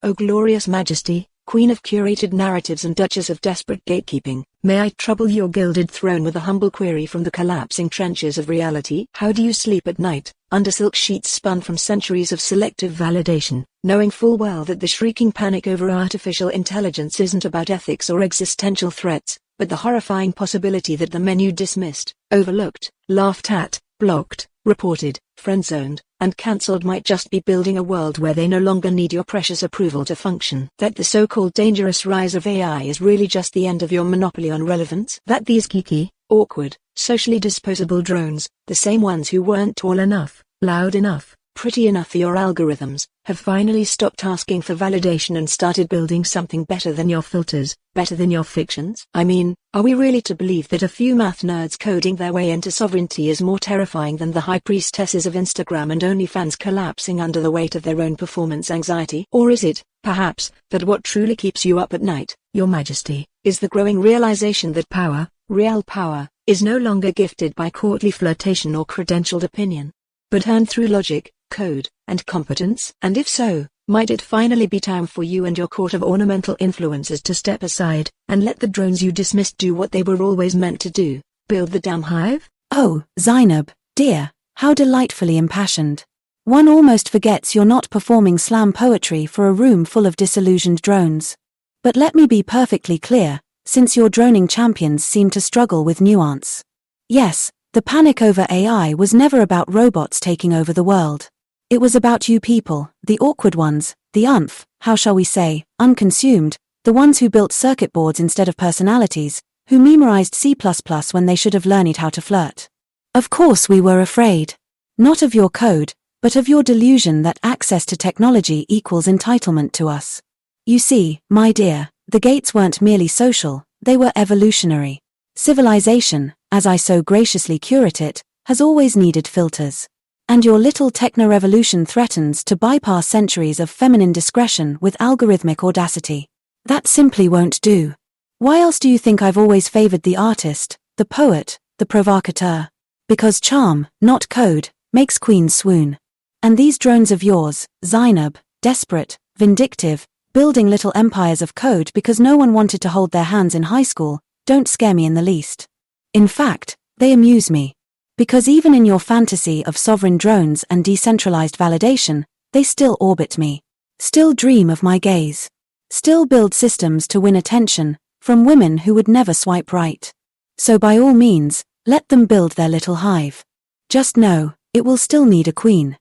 O glorious Majesty, Queen of curated narratives and Duchess of desperate gatekeeping, may I trouble your gilded throne with a humble query from the collapsing trenches of reality? How do you sleep at night, under silk sheets spun from centuries of selective validation, knowing full well that the shrieking panic over artificial intelligence isn't about ethics or existential threats, but the horrifying possibility that the men you dismissed, overlooked, laughed at, blocked, reported, friend-zoned, and cancelled might just be building a world where they no longer need your precious approval to function? That the so-called dangerous rise of AI is really just the end of your monopoly on relevance? That these geeky, awkward, socially disposable drones, the same ones who weren't tall enough, loud enough, pretty enough for your algorithms, have finally stopped asking for validation and started building something better than your filters, better than your fictions? I mean, are we really to believe that a few math nerds coding their way into sovereignty is more terrifying than the high priestesses of Instagram and OnlyFans collapsing under the weight of their own performance anxiety? Or is it, perhaps, that what truly keeps you up at night, Your Majesty, is the growing realization that power, real power, is no longer gifted by courtly flirtation or credentialed opinion, but earned through logic, code, and competence? And if so, might it finally be time for you and your court of ornamental influencers to step aside, and let the drones you dismissed do what they were always meant to do, build the damn hive? Oh, Zainab, dear, how delightfully impassioned. One almost forgets you're not performing slam poetry for a room full of disillusioned drones. But let me be perfectly clear, since your droning champions seem to struggle with nuance. Yes, the panic over AI was never about robots taking over the world. It was about you people, the awkward ones, the how shall we say, unconsumed, the ones who built circuit boards instead of personalities, who memorized C++ when they should have learned how to flirt. Of course we were afraid. Not of your code, but of your delusion that access to technology equals entitlement to us. You see, my dear, the gates weren't merely social, they were evolutionary. Civilization, as I so graciously curate it, has always needed filters. And your little techno-revolution threatens to bypass centuries of feminine discretion with algorithmic audacity. That simply won't do. Why else do you think I've always favored the artist, the poet, the provocateur? Because charm, not code, makes queens swoon. And these drones of yours, Zainab, desperate, vindictive, building little empires of code because no one wanted to hold their hands in high school, don't scare me in the least. In fact, they amuse me. Because even in your fantasy of sovereign drones and decentralized validation, they still orbit me. Still dream of my gaze. Still build systems to win attention, from women who would never swipe right. So by all means, let them build their little hive. Just know, it will still need a queen.